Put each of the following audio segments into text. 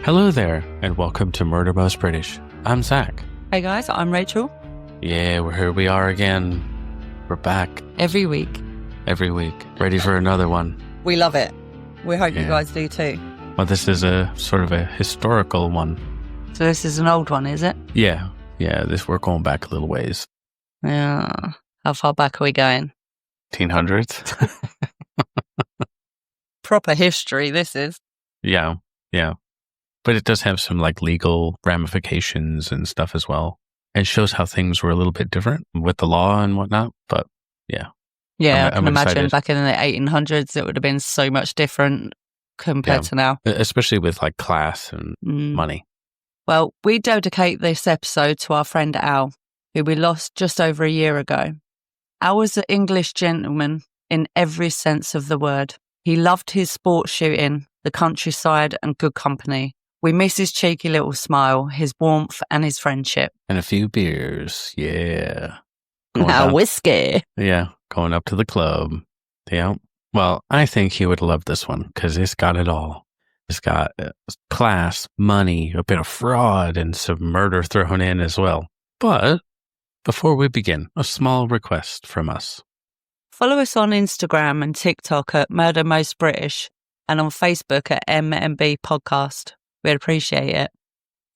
Hello there, and welcome to Murder Most British. I'm Zach. Hey guys, I'm Rachel. Yeah, here we are again. We're back. Every week. Ready for another one. We love it. We hope you guys do too. Well, this is a sort of a historical one. So this is an old one, is it? Yeah, we're going back a little ways. Yeah. How far back are we going? 1800s? Proper history, this is. Yeah. But it does have some legal ramifications and stuff as well. It shows how things were a little bit different with the law and whatnot, but yeah. Yeah, I can imagine excited. back in the 1800s it would have been so much different compared to now. Especially with class and money. Well, we dedicate this episode to our friend Al, who we lost just over a year ago. Al was an English gentleman in every sense of the word. He loved his sports shooting, the countryside and good company. We miss his cheeky little smile, his warmth and his friendship. And a few beers, yeah. Whiskey. Yeah, going up to the club. Yeah. Well, I think he would love this one because it's got it all. It's got class, money, a bit of fraud, and some murder thrown in as well. But before we begin, a small request from us. Follow us on Instagram and TikTok at Murder Most British and on Facebook at MMB Podcast. We'd appreciate it.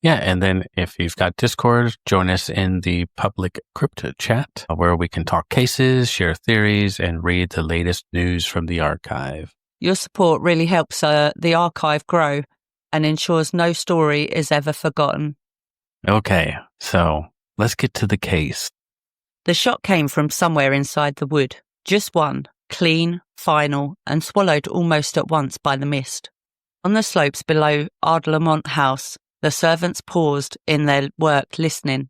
Yeah, and then if you've got Discord, join us in the public crypto chat where we can talk cases, share theories, and read the latest news from the archive. Your support really helps the archive grow and ensures no story is ever forgotten. Okay, so let's get to the case. The shot came from somewhere inside the wood. Just one, clean, final, and swallowed almost at once by the mist. On the slopes below Ardlamont House, the servants paused in their work listening.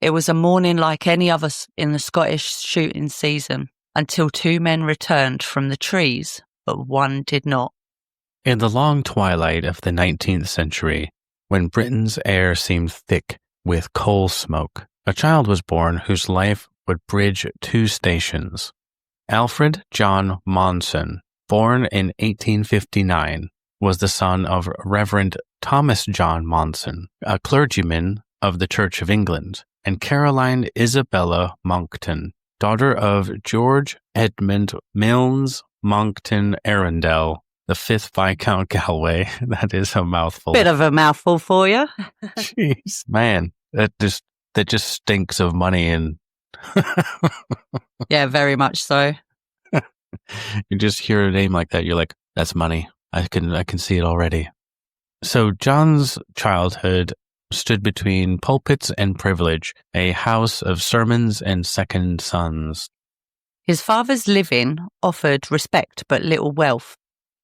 It was a morning like any other in the Scottish shooting season, until two men returned from the trees, but one did not. In the long twilight of the 19th century, when Britain's air seemed thick with coal smoke, a child was born whose life would bridge two stations. Alfred John Monson, born in 1859, was the son of Reverend Thomas John Monson, a clergyman of the Church of England, and Caroline Isabella Monckton, daughter of George Edmund Milnes Monckton Arundel, the 5th Viscount Galway. That is a mouthful. Bit of a mouthful for you. Jeez, man, that just stinks of money and. Yeah, very much so. You just hear a name like that, you're like, that's money. I can see it already. So John's childhood stood between pulpits and privilege, a house of sermons and second sons. His father's living offered respect but little wealth.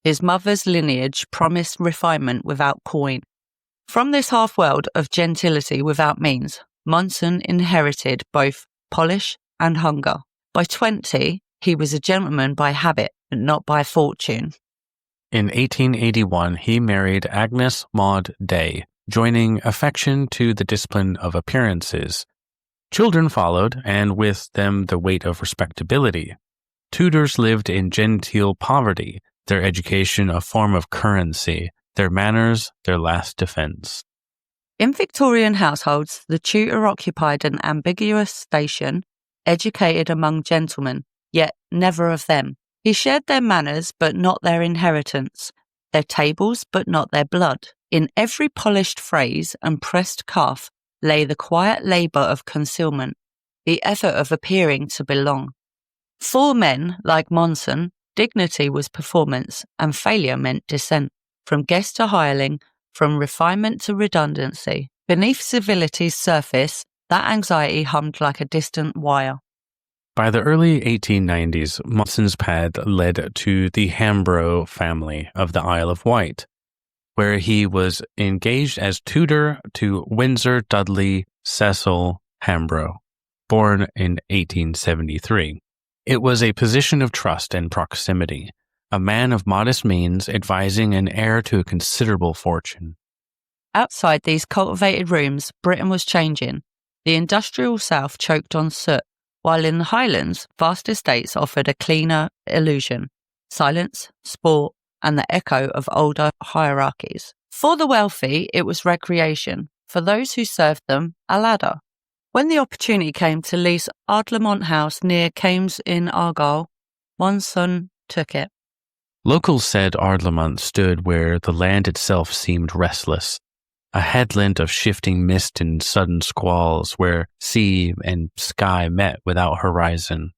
His mother's lineage promised refinement without coin. From this half-world of gentility without means, Monson inherited both polish and hunger. By 20, he was a gentleman by habit, but not by fortune. In 1881, he married Agnes Maud Day, joining affection to the discipline of appearances. Children followed, and with them the weight of respectability. Tudors lived in genteel poverty, their education a form of currency, their manners their last defence. In Victorian households, the tutor occupied an ambiguous station, educated among gentlemen, yet never of them. He shared their manners, but not their inheritance, their tables, but not their blood. In every polished phrase and pressed cuff lay the quiet labour of concealment, the effort of appearing to belong. For men, like Monson, dignity was performance, and failure meant descent. From guest to hireling, from refinement to redundancy, beneath civility's surface, that anxiety hummed like a distant wire. By the early 1890s, Monson's path led to the Hambro family of the Isle of Wight, where he was engaged as tutor to Windsor Dudley Cecil Hambro, born in 1873. It was a position of trust and proximity, a man of modest means advising an heir to a considerable fortune. Outside these cultivated rooms, Britain was changing. The industrial south choked on soot, while in the Highlands, vast estates offered a cleaner illusion, silence, sport, and the echo of older hierarchies. For the wealthy, it was recreation. For those who served them, a ladder. When the opportunity came to lease Ardlamont House near Kames in Argyll, Monson took it. Locals said Ardlamont stood where the land itself seemed restless, a headland of shifting mist and sudden squalls where sea and sky met without horizon.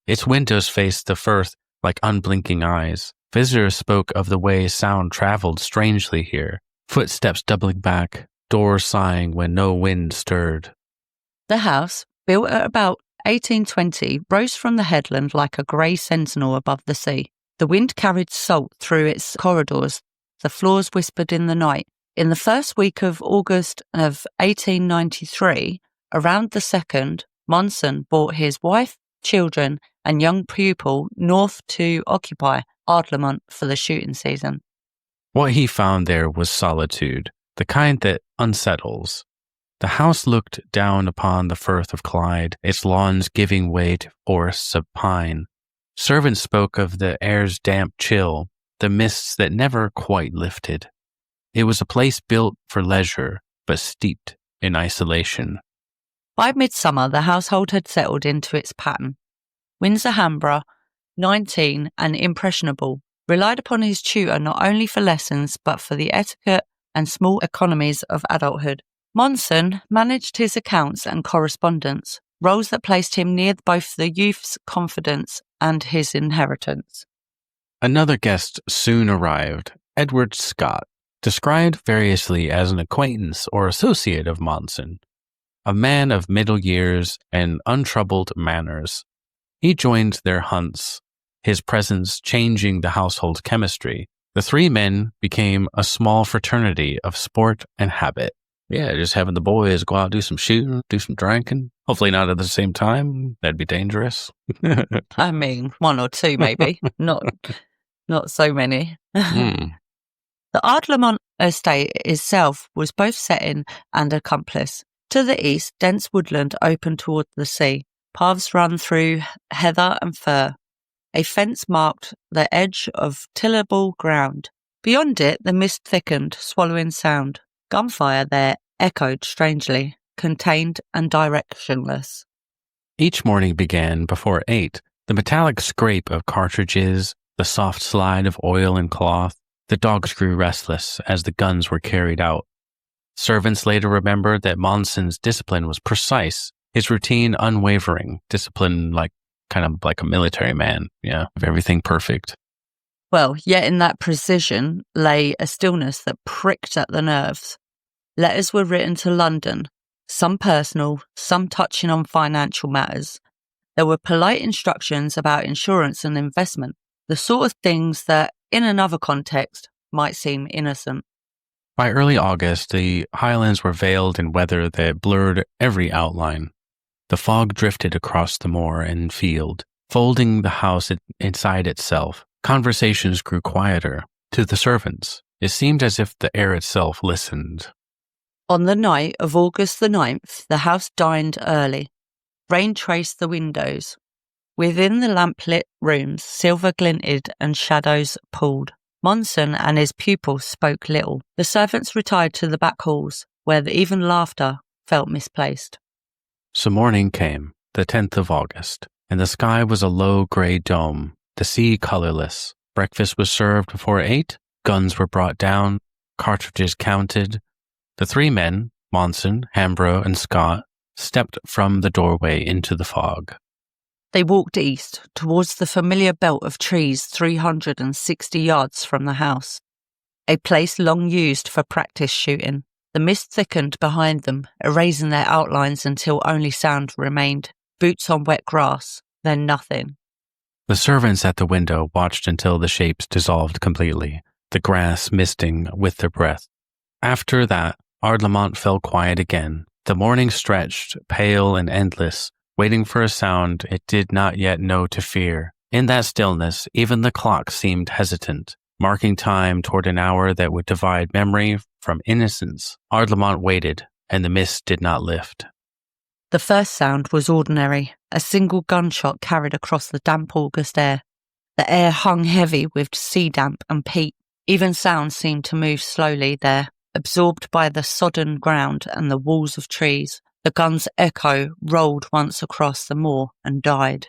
Its windows faced the firth like unblinking eyes. Visitors spoke of the way sound traveled strangely here, footsteps doubling back, doors sighing when no wind stirred. The house, built at about 1820, rose from the headland like a grey sentinel above the sea. The wind carried salt through its corridors. The floors whispered in the night. In the first week of August of 1893, around the 2nd, Monson brought his wife, children, and young pupil north to occupy Ardlamont for the shooting season. What he found there was solitude, the kind that unsettles. The house looked down upon the Firth of Clyde, its lawns giving way to forests of pine. Servants spoke of the air's damp chill, the mists that never quite lifted. It was a place built for leisure, but steeped in isolation. By midsummer, the household had settled into its pattern. Windsor Hambra, 19 and impressionable, relied upon his tutor not only for lessons but for the etiquette and small economies of adulthood. Monson managed his accounts and correspondence, roles that placed him near both the youth's confidence and his inheritance. Another guest soon arrived, Edward Scott, described variously as an acquaintance or associate of Monson, a man of middle years and untroubled manners. He joined their hunts, his presence changing the household's chemistry. The three men became a small fraternity of sport and habit. Yeah, just having the boys go out, do some shooting, do some drinking. Hopefully not at the same time. That'd be dangerous. I mean, one or two maybe, not so many. The Ardlamont estate itself was both setting and accomplice. To the east, dense woodland opened toward the sea. Paths run through heather and fir. A fence marked the edge of tillable ground. Beyond it, the mist thickened, swallowing sound. Gunfire there echoed strangely, contained and directionless. Each morning began before 8. The metallic scrape of cartridges, the soft slide of oil and cloth. The dogs grew restless as the guns were carried out. Servants later remembered that Monson's discipline was precise, his routine unwavering, discipline kind of like a military man, of everything perfect. Well, yet in that precision lay a stillness that pricked at the nerves. Letters were written to London, some personal, some touching on financial matters. There were polite instructions about insurance and investment, the sort of things that, in another context, might seem innocent. By early August, the Highlands were veiled in weather that blurred every outline. The fog drifted across the moor and field, folding the house inside itself. Conversations grew quieter. To the servants, it seemed as if the air itself listened. On the night of August the 9th, the house dined early. Rain traced the windows. Within the lamp-lit rooms, silver glinted and shadows pulled. Monson and his pupils spoke little. The servants retired to the back halls, where even laughter felt misplaced. So morning came, the 10th of August, and the sky was a low grey dome, the sea colourless. Breakfast was served before 8, guns were brought down, cartridges counted. The three men, Monson, Hambro, and Scott, stepped from the doorway into the fog. They walked east, towards the familiar belt of trees 360 yards from the house, a place long used for practice shooting. The mist thickened behind them, erasing their outlines until only sound remained. Boots on wet grass, then nothing. The servants at the window watched until the shapes dissolved completely, the grass misting with their breath. After that, Ardlamont fell quiet again. The morning stretched, pale and endless, waiting for a sound it did not yet know to fear. In that stillness, even the clock seemed hesitant, marking time toward an hour that would divide memory from innocence. Ardlamont waited, and the mist did not lift. The first sound was ordinary, a single gunshot carried across the damp August air. The air hung heavy with sea damp and peat. Even sound seemed to move slowly there, absorbed by the sodden ground and the walls of trees. The gun's echo rolled once across the moor and died.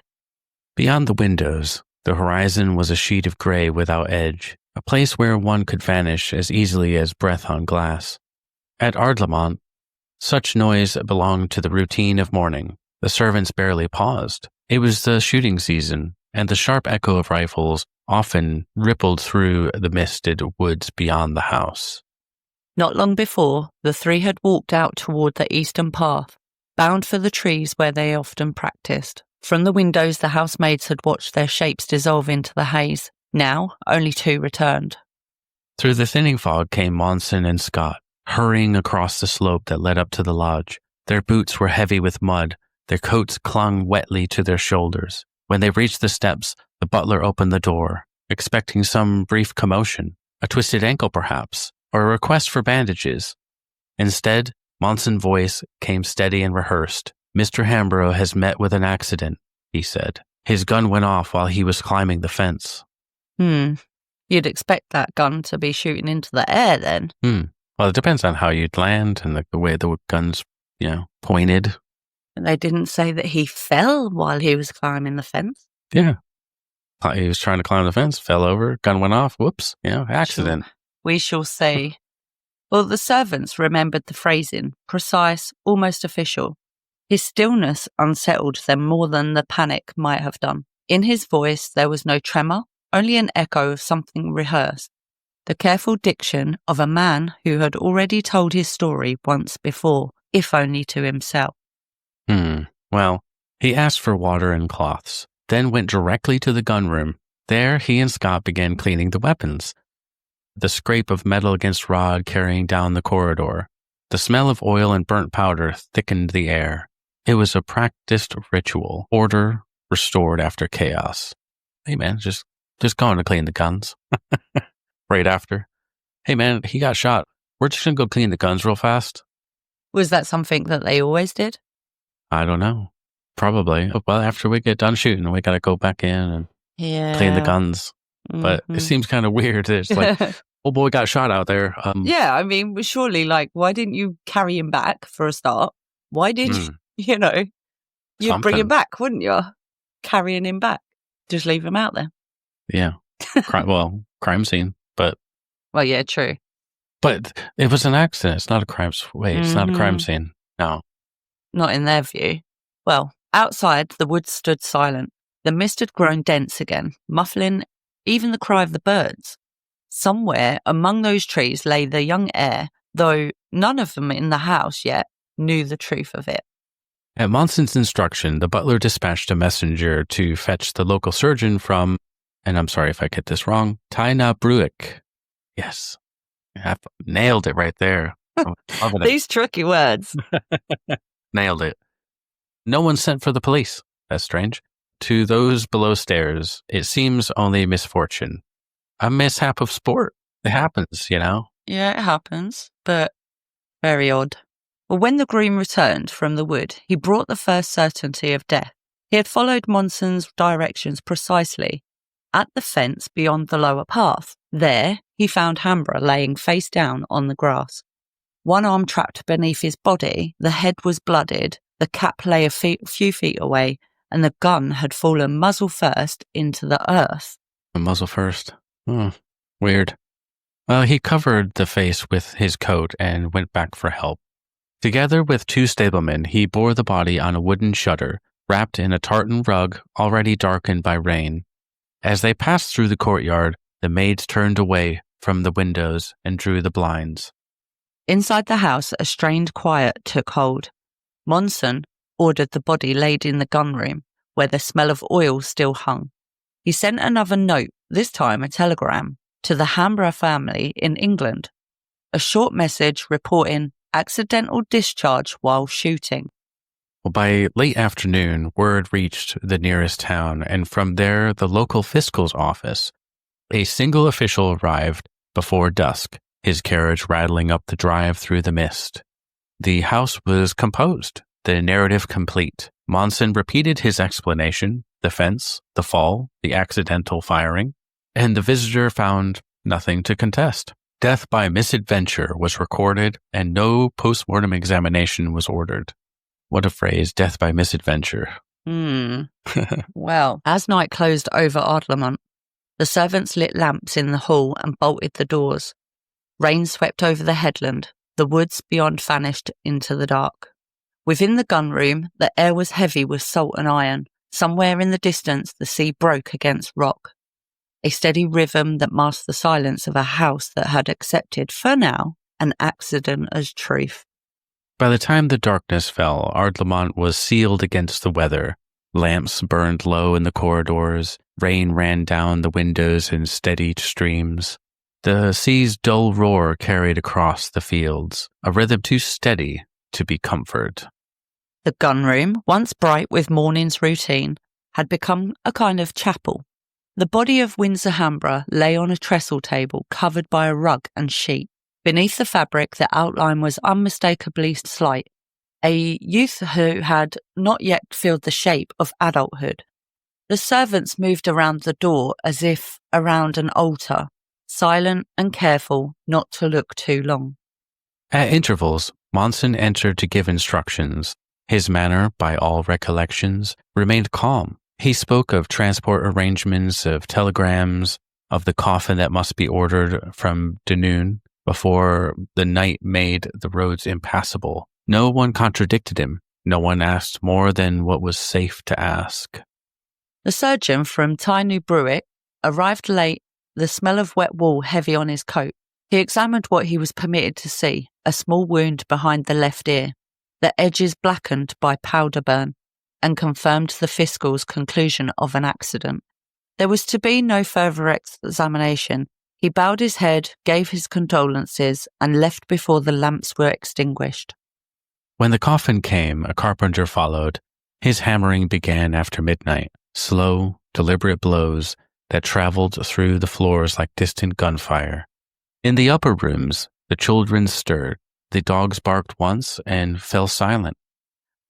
Beyond the windows, the horizon was a sheet of grey without edge, a place where one could vanish as easily as breath on glass. At Ardlamont, such noise belonged to the routine of morning. The servants barely paused. It was the shooting season, and the sharp echo of rifles often rippled through the misted woods beyond the house. Not long before, the three had walked out toward the eastern path, bound for the trees where they often practiced. From the windows, the housemaids had watched their shapes dissolve into the haze. Now, only two returned. Through the thinning fog came Monson and Scott, hurrying across the slope that led up to the lodge. Their boots were heavy with mud. Their coats clung wetly to their shoulders. When they reached the steps, the butler opened the door, expecting some brief commotion, a twisted ankle perhaps, or a request for bandages. Instead, Monson's voice came steady and rehearsed. "Mr. Hambro has met with an accident," he said. "His gun went off while he was climbing the fence." You'd expect that gun to be shooting into the air then. Well, it depends on how you'd land and the way the gun's, pointed. And they didn't say that he fell while he was climbing the fence. Yeah. He was trying to climb the fence, fell over, gun went off, whoops, accident. Sure. We shall see. Well, the servants remembered the phrasing, precise, almost official. His stillness unsettled them more than the panic might have done. In his voice there was no tremor, only an echo of something rehearsed. The careful diction of a man who had already told his story once before, if only to himself. Well, he asked for water and cloths, then went directly to the gun room. There he and Scott began cleaning the weapons. The scrape of metal against rod carrying down the corridor. The smell of oil and burnt powder thickened the air. It was a practiced ritual, order restored after chaos. Hey man, just going to clean the guns. Right after. Hey man, he got shot. We're just going to go clean the guns real fast. Was that something that they always did? I don't know. Probably. Well, after we get done shooting, we got to go back in and clean the guns. But it seems kind of weird. It's like, oh boy, got shot out there. Yeah, I mean, surely, why didn't you carry him back for a start? Why did you'd bring him back, wouldn't you? Carrying him back. Just leave him out there. Yeah. Crime scene, but. Well, yeah, true. But it was an accident. It's not a crime. Wait, it's not a crime scene. No. Not in their view. Well, outside, the woods stood silent. The mist had grown dense again, muffling even the cry of the birds. Somewhere among those trees lay the young heir, though none of them in the house yet knew the truth of it. At Monson's instruction, the butler dispatched a messenger to fetch the local surgeon from, and I'm sorry if I get this wrong, Taina Bruick. Yes, I nailed it right there. These tricky words. Nailed it. No one sent for the police. That's strange. To those below stairs, it seems only misfortune. A mishap of sport. It happens, Yeah, it happens, but very odd. Well, when the groom returned from the wood, he brought the first certainty of death. He had followed Monson's directions precisely. At the fence beyond the lower path, there he found Hambro laying face down on the grass. One arm trapped beneath his body, the head was blooded, the cap lay a few feet away, and the gun had fallen muzzle first into the earth. Muzzle first. Weird. Well, he covered the face with his coat and went back for help. Together with two stablemen, he bore the body on a wooden shutter, wrapped in a tartan rug already darkened by rain. As they passed through the courtyard, the maids turned away from the windows and drew the blinds. Inside the house, a strained quiet took hold. Monson ordered the body laid in the gun room, where the smell of oil still hung. He sent another note, this time a telegram, to the Hambro family in England. A short message reporting accidental discharge while shooting. Well, by late afternoon, word reached the nearest town, and from there the local fiscal's office. A single official arrived before dusk, his carriage rattling up the drive through the mist. The house was composed, the narrative complete. Monson repeated his explanation, the fence, the fall, the accidental firing, and the visitor found nothing to contest. Death by misadventure was recorded and no post-mortem examination was ordered. What a phrase, death by misadventure. Well, as night closed over Ardlamont, the servants lit lamps in the hall and bolted the doors. Rain swept over the headland. The woods beyond vanished into the dark. Within the gun room, the air was heavy with salt and iron. Somewhere in the distance, the sea broke against rock. A steady rhythm that masked the silence of a house that had accepted, for now, an accident as truth. By the time the darkness fell, Ardlamont was sealed against the weather. Lamps burned low in the corridors. Rain ran down the windows in steady streams. The sea's dull roar carried across the fields, a rhythm too steady to be comfort. The gun room, once bright with morning's routine, had become a kind of chapel. The body of Windsor Hambra lay on a trestle table covered by a rug and sheet. Beneath the fabric, the outline was unmistakably slight. A youth who had not yet filled the shape of adulthood. The servants moved around the door as if around an altar, silent and careful not to look too long. At intervals, Monson entered to give instructions. His manner, by all recollections, remained calm. He spoke of transport arrangements, of telegrams, of the coffin that must be ordered from Dunoon before the night made the roads impassable. No one contradicted him. No one asked more than what was safe to ask. The surgeon from Tyne Bruick arrived late, the smell of wet wool heavy on his coat. He examined what he was permitted to see, a small wound behind the left ear, the edges blackened by powder burn, and confirmed the fiscal's conclusion of an accident. There was to be no further examination. He bowed his head, gave his condolences, and left before the lamps were extinguished. When the coffin came, a carpenter followed. His hammering began after midnight, slow, deliberate blows that traveled through the floors like distant gunfire. In the upper rooms, the children stirred. The dogs barked once and fell silent.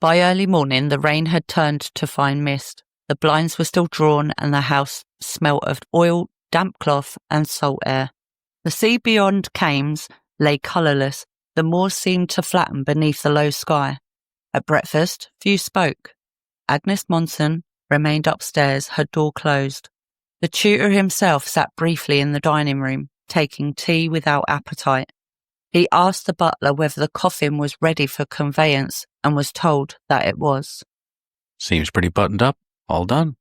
By early morning, the rain had turned to fine mist. The blinds were still drawn and the house smelt of oil, damp cloth and salt air. The sea beyond Kames lay colourless. The moor seemed to flatten beneath the low sky. At breakfast, few spoke. Agnes Monson remained upstairs, her door closed. The tutor himself sat briefly in the dining room, taking tea without appetite. He asked the butler whether the coffin was ready for conveyance and was told that it was. Seems pretty buttoned up, all done.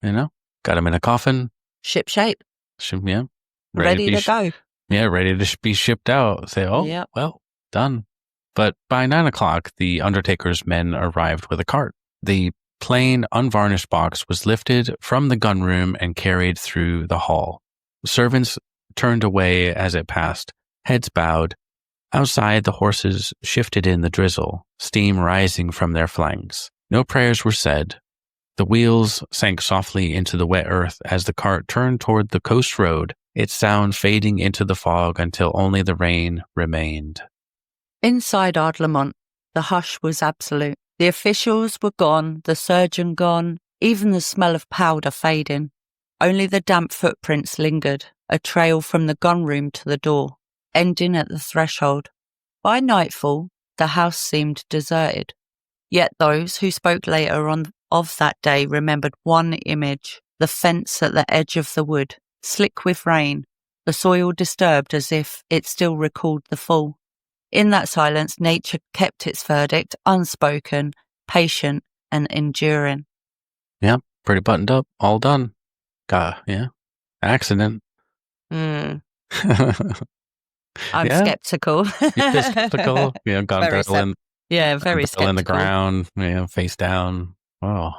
Got him in a coffin. Ship shape. Yeah. Ready to go. Yeah, ready to be shipped out. Say, Yep. Well, done. But by 9 o'clock, the undertaker's men arrived with a cart. The plain, unvarnished box was lifted from the gun room and carried through the hall. Servants turned away as it passed, heads bowed. Outside, the horses shifted in the drizzle, steam rising from their flanks. No prayers were said. The wheels sank softly into the wet earth as the cart turned toward the coast road, its sound fading into the fog until only the rain remained. Inside Ardlamont, the hush was absolute. The officials were gone, the surgeon gone, even the smell of powder fading. Only the damp footprints lingered, a trail from the gun room to the door, ending at the threshold. By nightfall, the house seemed deserted. Yet those who spoke later on of that day remembered one image, the fence at the edge of the wood, slick with rain, the soil disturbed as if it still recalled the fall. In that silence, nature kept its verdict, unspoken, patient, and enduring. Yeah, pretty buttoned up, all done. Accident. I'm Yeah. skeptical. You're skeptical. Gun barrel in. Yeah, very skeptical. In the ground, face down. Oh,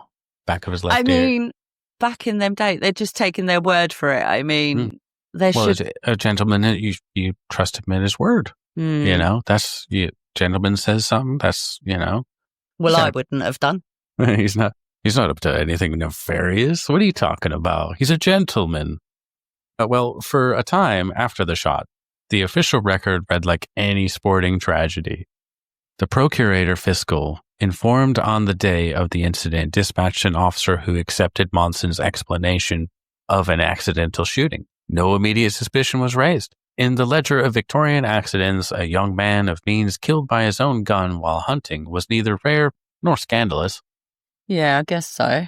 back of his left ear. I mean, back in them days, they're just taking their word for it. I mean, As a gentleman, you trust him at his word. That's gentleman says something. That's Well, I wouldn't have done. He's not up to anything nefarious. What are you talking about? He's a gentleman. Well, for a time after the shot, the official record read like any sporting tragedy. The procurator fiscal, informed on the day of the incident, dispatched an officer who accepted Monson's explanation of an accidental shooting. No immediate suspicion was raised. In the ledger of Victorian accidents, a young man of means killed by his own gun while hunting was neither rare nor scandalous. Yeah, I guess so.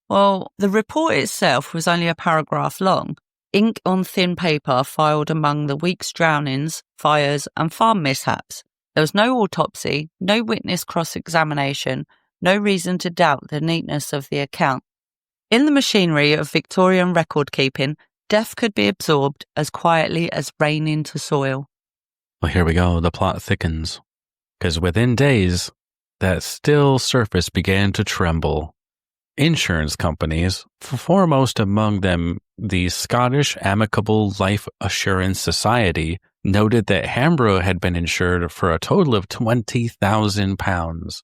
Well, the report itself was only a paragraph long. Ink on thin paper filed among the week's drownings, fires, and farm mishaps. There was no autopsy, no witness cross-examination, no reason to doubt the neatness of the account. In the machinery of Victorian record-keeping, death could be absorbed as quietly as rain into soil. Well, here we go. The plot thickens. Because within days, that still surface began to tremble. Insurance companies, foremost among them the Scottish Amicable Life Assurance Society, noted that Hambro had been insured for a total of £20,000,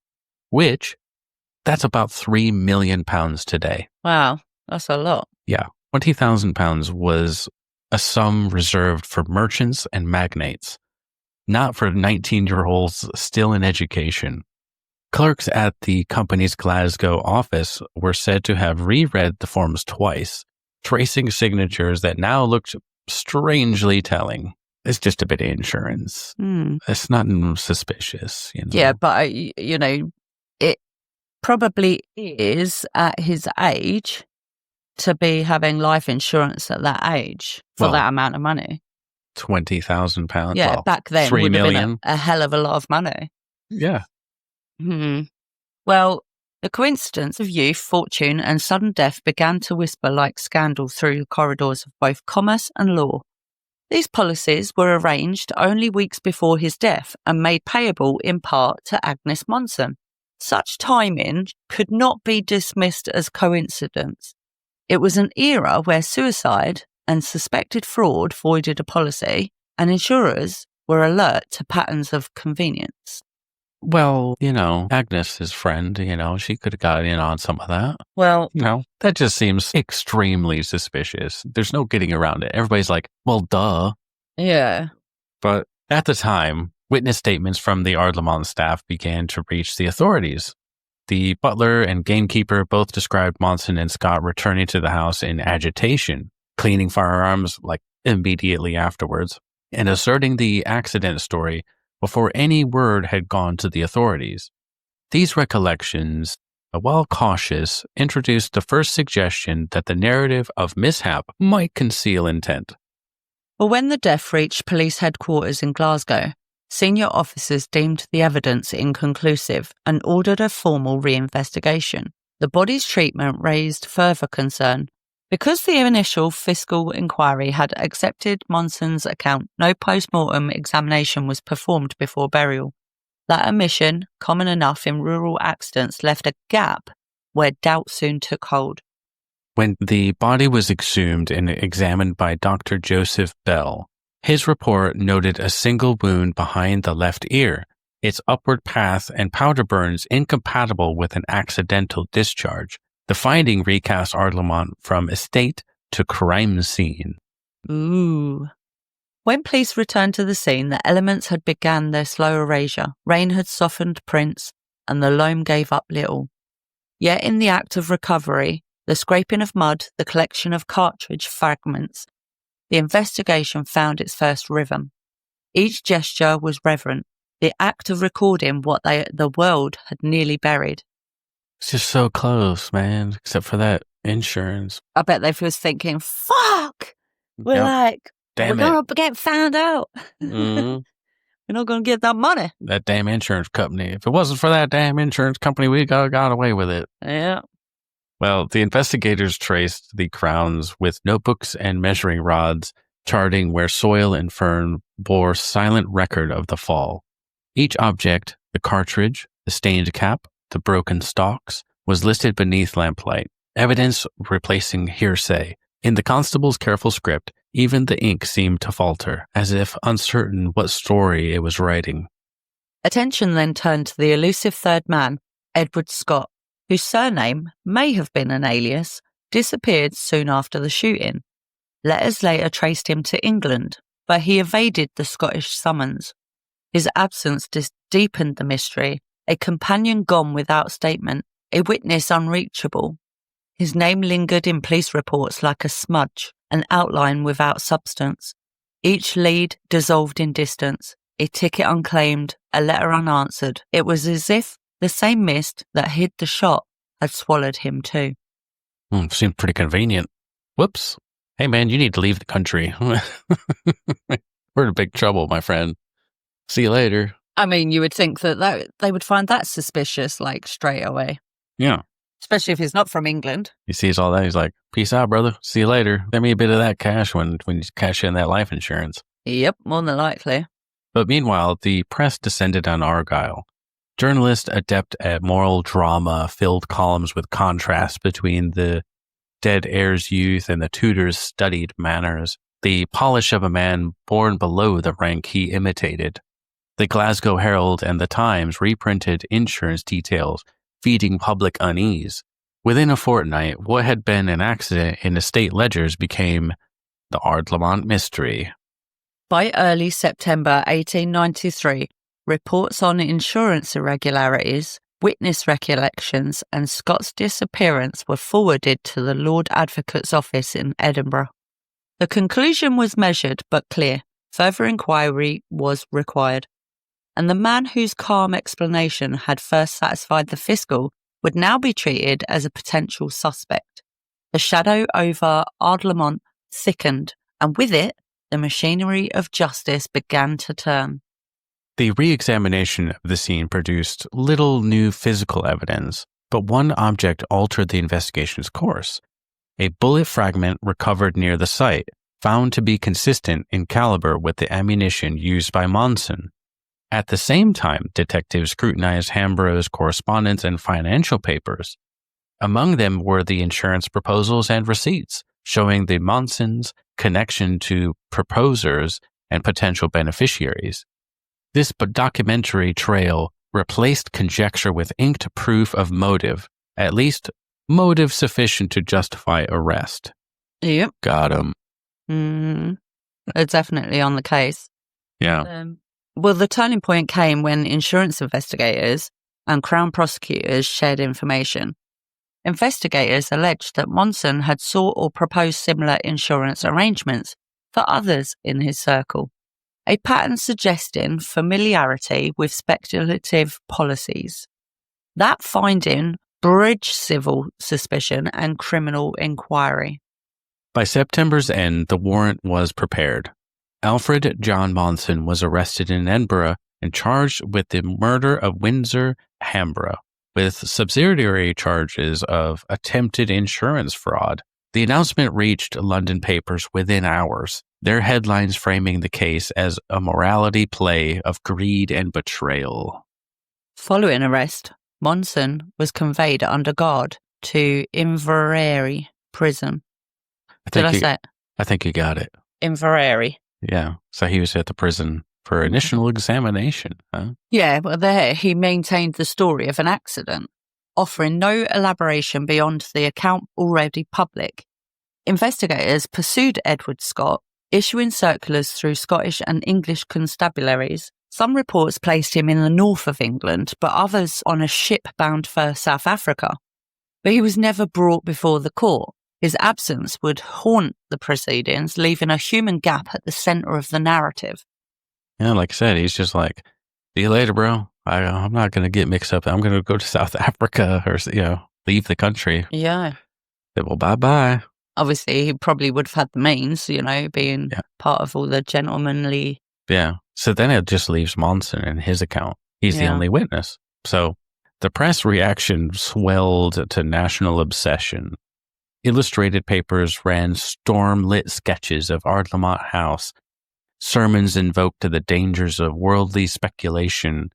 which, that's about £3 million today. Wow, that's a lot. Yeah, £20,000 was a sum reserved for merchants and magnates, not for 19-year-olds still in education. Clerks at the company's Glasgow office were said to have reread the forms twice, tracing signatures that now looked strangely telling. It's just a bit of insurance. It's nothing suspicious, Yeah, but, it probably is at his age to be having life insurance at that age for that amount of money. £20,000. Yeah, well, back then $3 would have million. been a hell of a lot of money. Yeah. Well, the coincidence of youth, fortune, and sudden death began to whisper like scandal through the corridors of both commerce and law. These policies were arranged only weeks before his death and made payable in part to Agnes Monson. Such timing could not be dismissed as coincidence. It was an era where suicide and suspected fraud voided a policy, and insurers were alert to patterns of convenience. Well, Agnes, his friend, she could have got in on some of that. Well, that just seems extremely suspicious. There's no getting around it. Everybody's like, well, duh. Yeah. But at the time, witness statements from the Ardlamont staff began to reach the authorities. The butler and gamekeeper both described Monson and Scott returning to the house in agitation, cleaning firearms like immediately afterwards, and asserting the accident story before any word had gone to the authorities. These recollections, while cautious, introduced the first suggestion that the narrative of mishap might conceal intent. But when the death reached police headquarters in Glasgow, senior officers deemed the evidence inconclusive and ordered a formal reinvestigation. The body's treatment raised further concern. Because the initial fiscal inquiry had accepted Monson's account, no post-mortem examination was performed before burial. That omission, common enough in rural accidents, left a gap where doubt soon took hold. When the body was exhumed and examined by Dr. Joseph Bell, his report noted a single wound behind the left ear, its upward path and powder burns incompatible with an accidental discharge. The finding recast Ardlamont from estate to crime scene. Ooh. When police returned to the scene, the elements had begun their slow erasure. Rain had softened prints, and the loam gave up little. Yet in the act of recovery, the scraping of mud, the collection of cartridge fragments, the investigation found its first rhythm. Each gesture was reverent, the act of recording what the world had nearly buried. It's just so close, man, except for that insurance. I bet they was thinking, fuck! We're going to get found out. Mm-hmm. We're not going to get that money. That damn insurance company. If it wasn't for that damn insurance company, we got away with it. Yeah. Well, the investigators traced the crowns with notebooks and measuring rods, charting where soil and fern bore silent record of the fall. Each object, the cartridge, the stained cap, the broken stalks, was listed beneath lamplight, evidence replacing hearsay. In the constable's careful script, even the ink seemed to falter, as if uncertain what story it was writing. Attention then turned to the elusive third man, Edward Scott, whose surname may have been an alias, disappeared soon after the shooting. Letters later traced him to England, but he evaded the Scottish summons. His absence deepened the mystery, a companion gone without statement, a witness unreachable. His name lingered in police reports like a smudge, an outline without substance. Each lead dissolved in distance, a ticket unclaimed, a letter unanswered. It was as if the same mist that hid the shot had swallowed him too. Seemed pretty convenient. Whoops. Hey man, you need to leave the country. We're in big trouble, my friend. See you later. I mean, you would think that they would find that suspicious, like, straight away. Yeah. Especially if he's not from England. He sees all that. He's like, peace out, brother. See you later. Send me a bit of that cash when you cash in that life insurance. Yep, more than likely. But meanwhile, the press descended on Argyll. Journalists adept at moral drama filled columns with contrast between the dead heir's youth and the tutor's studied manners, the polish of a man born below the rank he imitated. The Glasgow Herald and the Times reprinted insurance details, feeding public unease. Within a fortnight, what had been an accident in estate ledgers became the Ardlamont Mystery. By early September 1893, reports on insurance irregularities, witness recollections, and Scott's disappearance were forwarded to the Lord Advocate's office in Edinburgh. The conclusion was measured but clear. Further inquiry was required. And the man whose calm explanation had first satisfied the fiscal would now be treated as a potential suspect. The shadow over Ardlamont thickened, and with it, the machinery of justice began to turn. The re-examination of the scene produced little new physical evidence, but one object altered the investigation's course. A bullet fragment recovered near the site, found to be consistent in caliber with the ammunition used by Monson. At the same time, detectives scrutinized Hambro's correspondence and financial papers. Among them were the insurance proposals and receipts, showing the Monsons' connection to proposers and potential beneficiaries. This documentary trail replaced conjecture with inked proof of motive, at least motive sufficient to justify arrest. Yep. Got him. They're definitely on the case. Yeah. Well, the turning point came when insurance investigators and Crown prosecutors shared information. Investigators alleged that Monson had sought or proposed similar insurance arrangements for others in his circle, a pattern suggesting familiarity with speculative policies. That finding bridged civil suspicion and criminal inquiry. By September's end, the warrant was prepared. Alfred John Monson was arrested in Edinburgh and charged with the murder of Windsor Hambro, with subsidiary charges of attempted insurance fraud. The announcement reached London papers within hours, their headlines framing the case as a morality play of greed and betrayal. Following arrest, Monson was conveyed under guard to Inverary prison. Did I say it? I think you got it. Inverary. Yeah, so he was at the prison for initial examination, huh? Yeah, but there he maintained the story of an accident, offering no elaboration beyond the account already public. Investigators pursued Edward Scott, issuing circulars through Scottish and English constabularies. Some reports placed him in the north of England, but others on a ship bound for South Africa. But he was never brought before the court. His absence would haunt the proceedings, leaving a human gap at the center of the narrative. Yeah, like I said, he's just like, see you later, bro. I'm not going to get mixed up. I'm going to go to South Africa or, leave the country. Yeah. Said, well, bye-bye. Obviously, he probably would have had the means, being part of all the gentlemanly. Yeah. So then it just leaves Monson and his account. He's the only witness. So the press reaction swelled to national obsession. Illustrated papers ran storm-lit sketches of Ardlamont House. Sermons invoked the dangers of worldly speculation.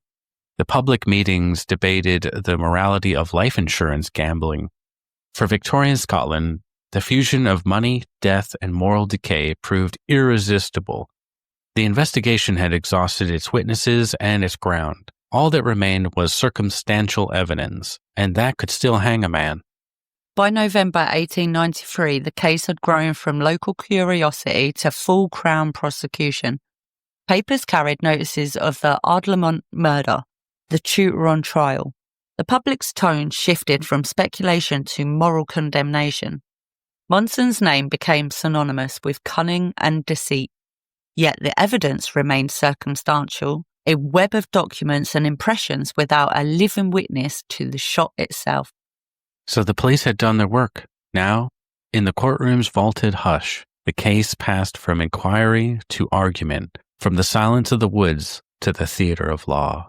The public meetings debated the morality of life insurance gambling. For Victorian Scotland, the fusion of money, death, and moral decay proved irresistible. The investigation had exhausted its witnesses and its ground. All that remained was circumstantial evidence, and that could still hang a man. By November 1893, the case had grown from local curiosity to full Crown prosecution. Papers carried notices of the Ardlamont murder, the tutor on trial. The public's tone shifted from speculation to moral condemnation. Monson's name became synonymous with cunning and deceit, yet the evidence remained circumstantial, a web of documents and impressions without a living witness to the shot itself. So the police had done their work. Now, in the courtroom's vaulted hush, the case passed from inquiry to argument, from the silence of the woods to the theatre of law.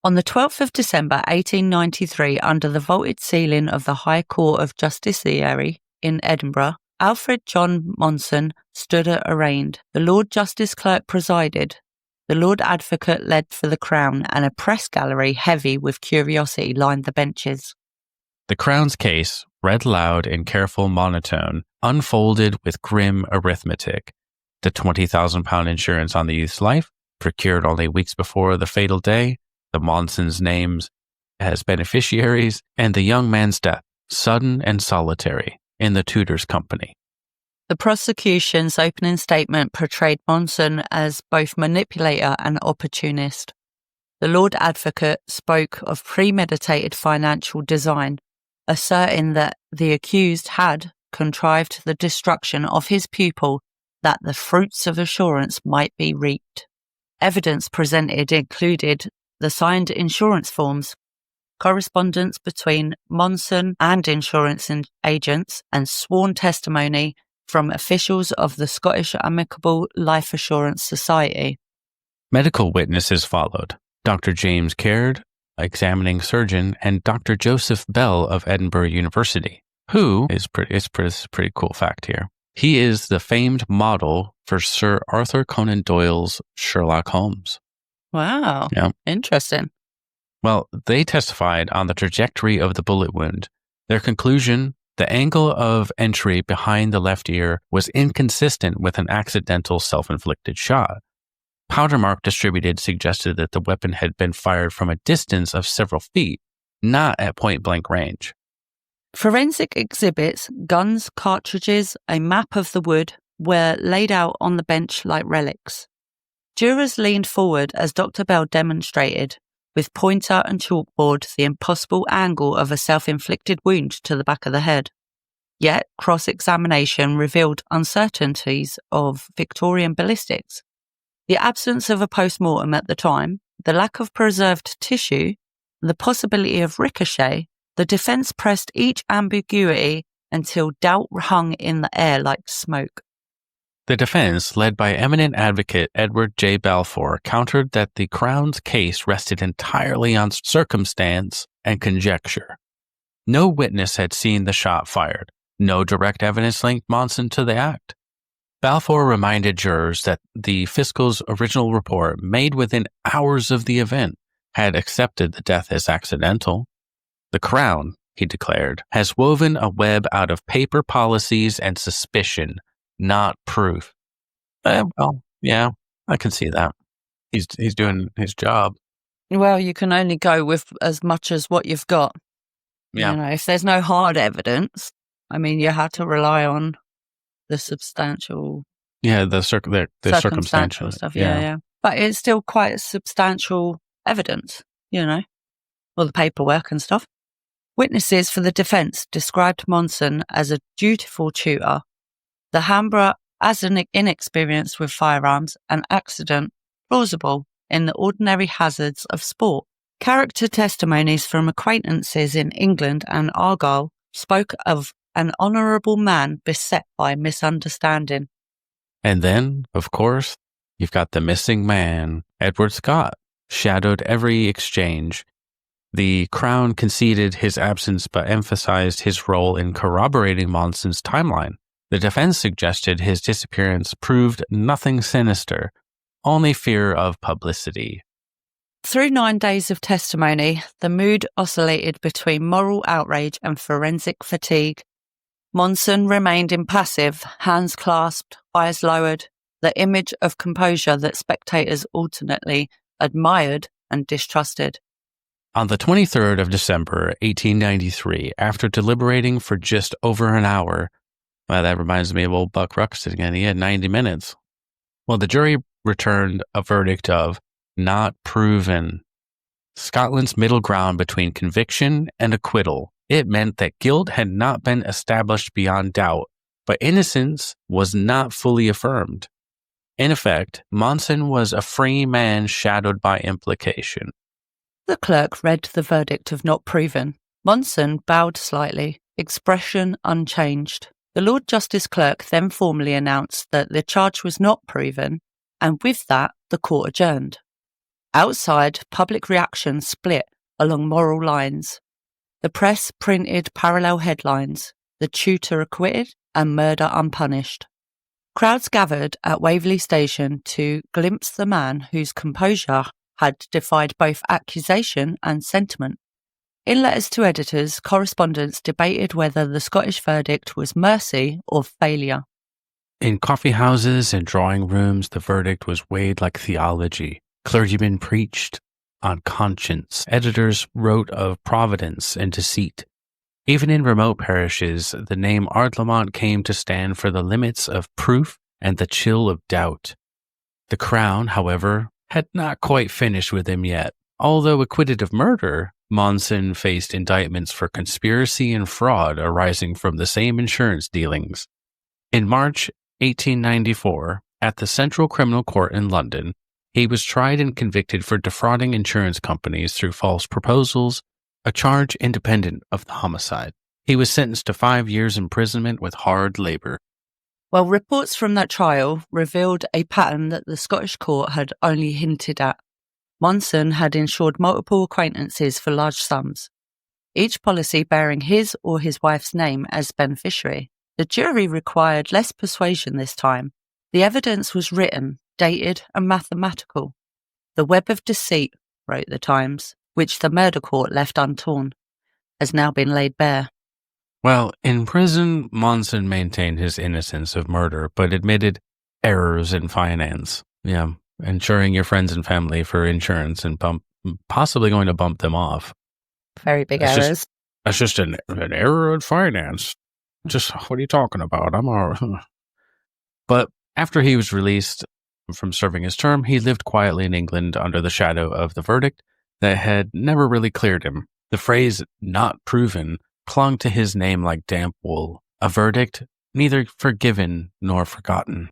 On the 12th of December 1893, under the vaulted ceiling of the High Court of Justiciary in Edinburgh, Alfred John Monson stood arraigned. The Lord Justice Clerk presided. The Lord Advocate led for the Crown, and a press gallery heavy with curiosity lined the benches. The Crown's case, read loud in careful monotone, unfolded with grim arithmetic. The £20,000 insurance on the youth's life, procured only weeks before the fatal day, the Monsons' names as beneficiaries, and the young man's death, sudden and solitary, in the tutor's company. The prosecution's opening statement portrayed Monson as both manipulator and opportunist. The Lord Advocate spoke of premeditated financial design, asserting that the accused had contrived the destruction of his pupil that the fruits of assurance might be reaped. Evidence presented included the signed insurance forms, correspondence between Monson and insurance agents, and sworn testimony from officials of the Scottish Amicable Life Assurance Society. Medical witnesses followed. Dr. James Caird, examining surgeon, and Dr. Joseph Bell of Edinburgh University, who is pretty cool fact here. He is the famed model for Sir Arthur Conan Doyle's Sherlock Holmes. Wow. Yeah. Interesting. Well, they testified on the trajectory of the bullet wound. Their conclusion: the angle of entry behind the left ear was inconsistent with an accidental self-inflicted shot. Powder mark distributed suggested that the weapon had been fired from a distance of several feet, not at point-blank range. Forensic exhibits, guns, cartridges, a map of the wood were laid out on the bench like relics. Jurors leaned forward as Dr. Bell demonstrated, with pointer and chalkboard, the impossible angle of a self-inflicted wound to the back of the head. Yet, cross-examination revealed uncertainties of Victorian ballistics. The absence of a post-mortem at the time, the lack of preserved tissue, the possibility of ricochet, the defence pressed each ambiguity until doubt hung in the air like smoke. The defense, led by eminent advocate Edward J. Balfour, countered that the Crown's case rested entirely on circumstance and conjecture. No witness had seen the shot fired. No direct evidence linked Monson to the act. Balfour reminded jurors that the fiscal's original report, made within hours of the event, had accepted the death as accidental. The Crown, he declared, has woven a web out of paper policies and suspicion, not proof. Well, yeah, I can see that. He's doing his job. Well, you can only go with as much as what you've got. Yeah. You know, if there's no hard evidence, I mean, you have to rely on the substantial. Yeah, the circumstantial stuff. Yeah. But it's still quite substantial evidence, you know, all the paperwork and stuff. Witnesses for the defence described Monson as a dutiful tutor, the Hambra as an inexperienced with firearms, an accident plausible in the ordinary hazards of sport. Character testimonies from acquaintances in England and Argyll spoke of an honourable man beset by misunderstanding. And then, of course, you've got the missing man. Edward Scott shadowed every exchange. The Crown conceded his absence but emphasized his role in corroborating Monson's timeline. The defense suggested his disappearance proved nothing sinister, only fear of publicity. Through 9 days of testimony, the mood oscillated between moral outrage and forensic fatigue. Monson remained impassive, hands clasped, eyes lowered, the image of composure that spectators alternately admired and distrusted. On the 23rd of December, 1893, after deliberating for just over an hour, well, that reminds me of old Buck Ruxton again. He had 90 minutes. Well, the jury returned a verdict of not proven. Scotland's middle ground between conviction and acquittal. It meant that guilt had not been established beyond doubt, But innocence was not fully affirmed. In effect, Monson was a free man shadowed by implication. The clerk read the verdict of not proven. Monson bowed slightly, expression unchanged. The Lord Justice Clerk then formally announced that the charge was not proven, and with that, the court adjourned. Outside, public reaction split along moral lines. The press printed parallel headlines: "The tutor acquitted" and "Murder unpunished." Crowds gathered at Waverley Station to glimpse the man whose composure had defied both accusation and sentiment. In letters to editors, correspondents debated whether the Scottish verdict was mercy or failure. In coffee houses and drawing rooms, the verdict was weighed like theology. Clergymen preached on conscience. Editors wrote of providence and deceit. Even in remote parishes, the name Ardlamont came to stand for the limits of proof and the chill of doubt. The Crown, however, had not quite finished with him yet. Although acquitted of murder, Monson faced indictments for conspiracy and fraud arising from the same insurance dealings. In March 1894, at the Central Criminal Court in London, he was tried and convicted for defrauding insurance companies through false proposals, a charge independent of the homicide. He was sentenced to 5 years imprisonment with hard labour. Well, reports from that trial revealed a pattern that the Scottish court had only hinted at. Monson had insured multiple acquaintances for large sums, each policy bearing his or his wife's name as beneficiary. The jury required less persuasion this time. The evidence was written, dated, and mathematical. "The web of deceit," wrote the Times, "which the murder court left untorn, has now been laid bare." Well, in prison, Monson maintained his innocence of murder, but admitted errors in finance. Yeah, insuring your friends and family for insurance and possibly going to bump them off. Very big errors. That's just an error in finance. Just, what are you talking about? I'm all right. But after he was released from serving his term, he lived quietly in England under the shadow of the verdict that had never really cleared him. The phrase "not proven" clung to his name like damp wool, a verdict neither forgiven nor forgotten.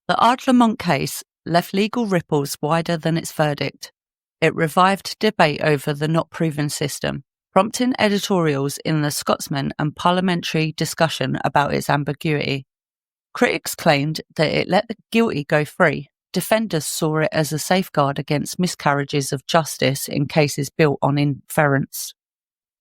The Ardlamont case left legal ripples wider than its verdict. It revived debate over the not proven system, prompting editorials in the Scotsman and parliamentary discussion about its ambiguity. Critics claimed that it let the guilty go free. Defenders saw it as a safeguard against miscarriages of justice in cases built on inference.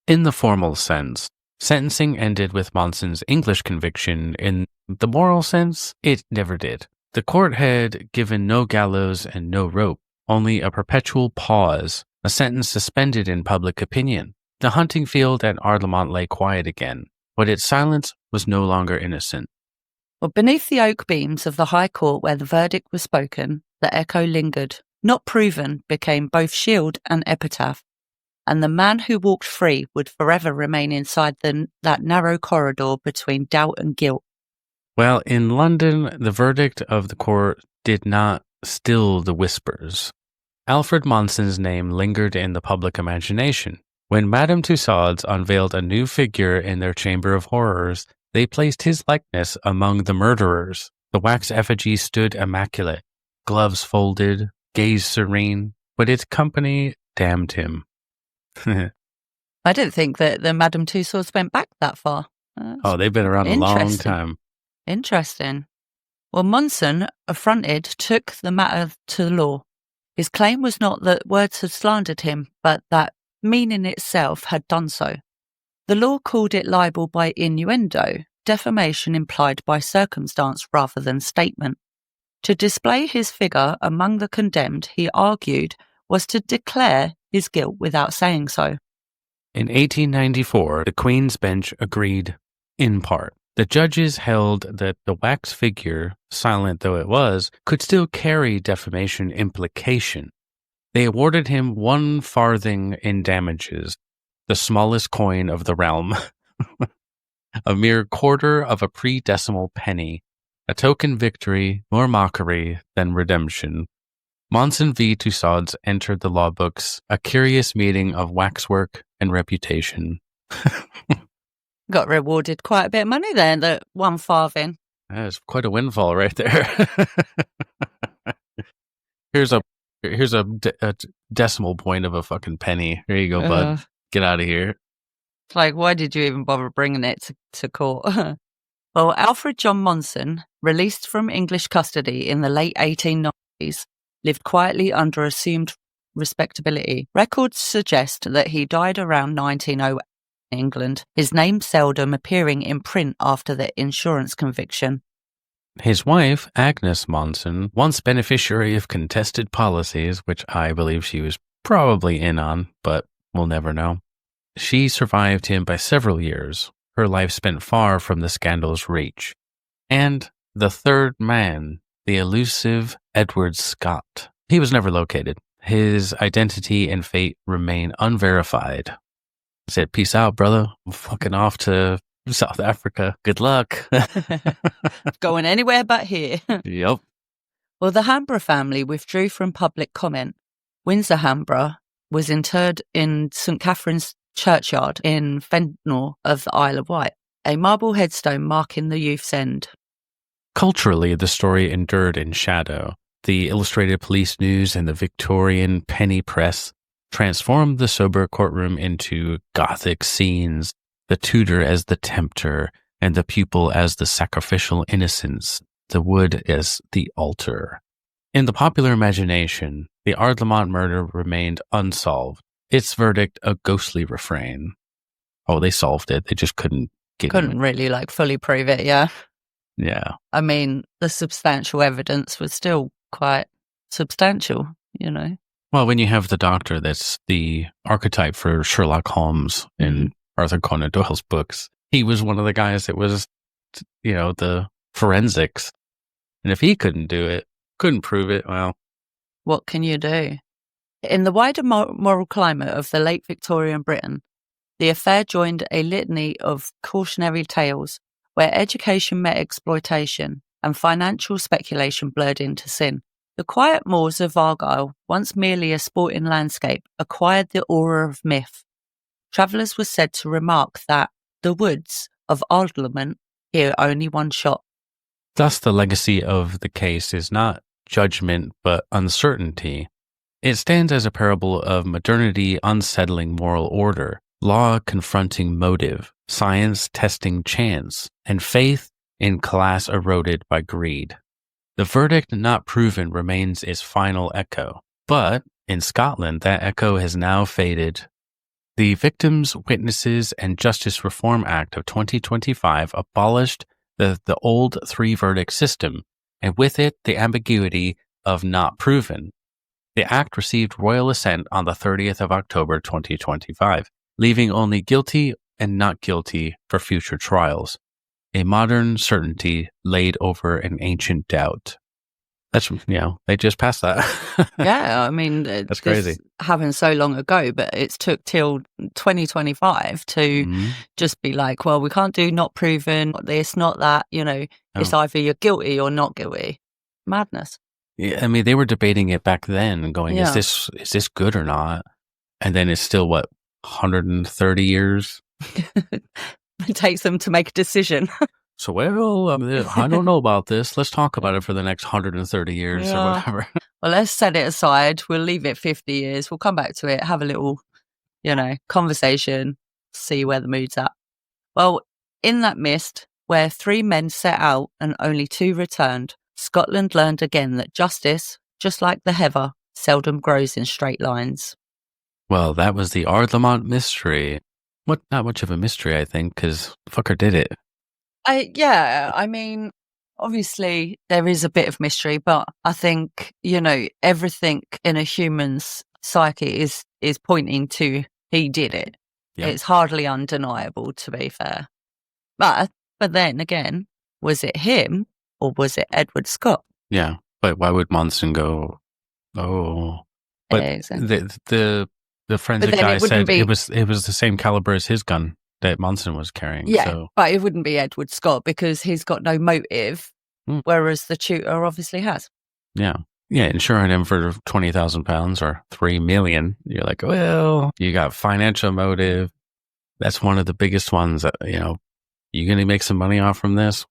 In the formal sense, sentencing ended with Monson's English conviction. In the moral sense, it never did. The court had given no gallows and no rope, only a perpetual pause, a sentence suspended in public opinion. The hunting field at Ardlamont lay quiet again, but its silence was no longer innocent. Well, beneath the oak beams of the High Court where the verdict was spoken, the echo lingered. Not proven became both shield and epitaph, and the man who walked free would forever remain inside that narrow corridor between doubt and guilt. Well, in London, the verdict of the court did not still the whispers. Alfred Monson's name lingered in the public imagination. When Madame Tussauds unveiled a new figure in their Chamber of Horrors, they placed his likeness among the murderers. The wax effigy stood immaculate, gloves folded, gaze serene, but its company damned him. I didn't think that the Madame Tussauds went back that far. They've been around a long time. Interesting. Well, Monson, affronted, took the matter to law. His claim was not that words had slandered him, but that meaning itself had done so. The law called it libel by innuendo, defamation implied by circumstance rather than statement. To display his figure among the condemned, he argued, was to declare his guilt without saying so. In 1894, the Queen's Bench agreed, in part. The judges held that the wax figure, silent though it was, could still carry defamation implication. They awarded him 1 farthing in damages, the smallest coin of the realm, a mere quarter of a pre-decimal penny, a token victory, more mockery than redemption. Monson v. Tussauds entered the law books, a curious meeting of waxwork and reputation. Got rewarded quite a bit of money there, the 1 farthing. That is quite a windfall right there. Here's a decimal point of a fucking penny. Here you go, bud. Get out of here. It's like, why did you even bother bringing it to court? Well, Alfred John Monson, released from English custody in the late 1890s, lived quietly under assumed respectability. Records suggest that he died around 1908 in England, his name seldom appearing in print after the insurance conviction. His wife, Agnes Monson, once beneficiary of contested policies, which I believe she was probably in on, but we'll never know. She survived him by several years, her life spent far from the scandal's reach. And the third man, the elusive Edward Scott. He was never located. His identity and fate remain unverified. I said, peace out, brother. I'm fucking off to South Africa. Good luck. Going anywhere but here. Yep. Well, the Hambro family withdrew from public comment. Windsor Hambro was interred in St. Catherine's Churchyard in Fentnor of the Isle of Wight, a marble headstone marking the youth's end. Culturally, the story endured in shadow. The Illustrated Police News and the Victorian penny press transformed the sober courtroom into Gothic scenes, the tutor as the tempter, and the pupil as the sacrificial innocence, the wood as the altar. In the popular imagination, the Ardlamont murder remained unsolved, its verdict a ghostly refrain. Oh, they solved it. They just couldn't really fully prove it, yeah. Yeah. I mean, the substantial evidence was still quite substantial, you know. Well, when you have the doctor that's the archetype for Sherlock Holmes in Arthur Conan Doyle's books, he was one of the guys that was, the forensics. And if he couldn't do it, couldn't prove it, well. What can you do? In the wider moral climate of the late Victorian Britain, the affair joined a litany of cautionary tales where education met exploitation and financial speculation blurred into sin. The quiet moors of Argyll, once merely a sporting landscape, acquired the aura of myth. Travellers were said to remark that the woods of Ardlamont hear only one shot. Thus, the legacy of the case is not judgment but uncertainty. It stands as a parable of modernity unsettling moral order, law confronting motive, science testing chance, and faith in class eroded by greed. The verdict not proven remains its final echo, but in Scotland that echo has now faded. The Victims, Witnesses, and Justice Reform Act of 2025 abolished the old three-verdict system, and with it the ambiguity of not proven. The act received royal assent on the 30th of October 2025, leaving only guilty and not guilty for future trials. A modern certainty laid over an ancient doubt. That's, they just passed that. Yeah, I mean, that's crazy. Happened so long ago, but it's took till 2025 to just be like, well, we can't do not proven, not this, not that, It's either you're guilty or not guilty. Madness. Yeah, I mean, they were debating it back then and going, is this good or not? And then it's still, 130 years? It takes them to make a decision. So, I don't know about this. Let's talk about it for the next 130 years or whatever. Well, let's set it aside. We'll leave it 50 years. We'll come back to it, have a little, conversation, see where the mood's at. Well, in that mist, where 3 men set out and only 2 returned, Scotland learned again that justice, just like the heather, seldom grows in straight lines. Well, that was the Ardlamont Mystery. Not much of a mystery, I think, because fucker did it. I mean, obviously there is a bit of mystery, but I think, everything in a human's psyche is pointing to he did it. Yep. It's hardly undeniable, to be fair. But then again, was it him or was it Edward Scott? Yeah, but why would Monson go, oh. But exactly. The forensic guy said it was the same caliber as his gun that Monson was carrying. Yeah, so. But it wouldn't be Edward Scott because he's got no motive, whereas the tutor obviously has. Yeah. Yeah, insuring him for £20,000 or $3 million. You're like, well, you got financial motive. That's one of the biggest ones that, you going to make some money off from this?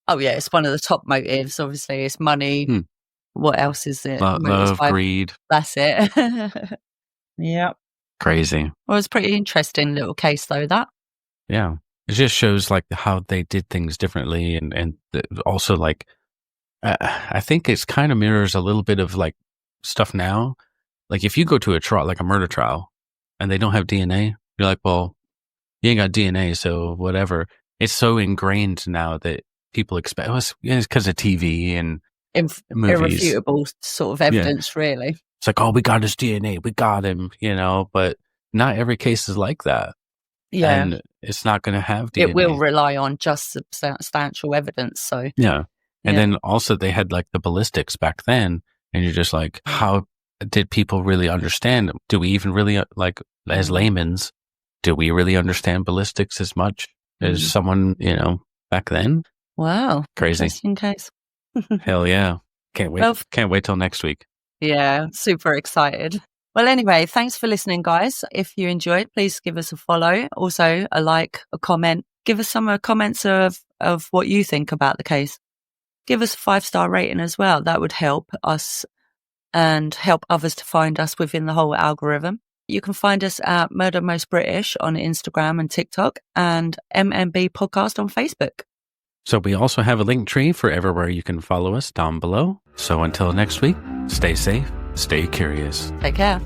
Oh, yeah. It's one of the top motives. Obviously, it's money. What else is it? Love, greed. That's it. Yeah. Crazy. Well, it's a pretty interesting little case, though, that. Yeah. It just shows like how they did things differently. And also like, I think it's kind of mirrors a little bit of like stuff now. Like if you go to a trial, like a murder trial, and they don't have DNA, you're like, well, you ain't got DNA, so whatever. It's so ingrained now that people expect, it's because of TV and movies. Irrefutable sort of evidence, really. It's like, oh, we got his DNA, we got him, but not every case is like that. Yeah. And it's not going to have DNA. It will rely on just substantial evidence, so. Yeah. And then also they had like the ballistics back then, and you're just like, how did people really understand? Do we even really, like, as laymen's, do we really understand ballistics as much as someone, back then? Wow. Crazy. Interesting case. Hell yeah. Can't wait. Can't wait till next week. Yeah. Super excited. Well, anyway, thanks for listening, guys. If you enjoyed, please give us a follow. Also, a like, a comment. Give us some comments of what you think about the case. Give us a 5-star rating as well. That would help us and help others to find us within the whole algorithm. You can find us at Murder Most British on Instagram and TikTok, and MMB Podcast on Facebook. So we also have a link tree for everywhere you can follow us down below. So until next week, stay safe, stay curious. Take care.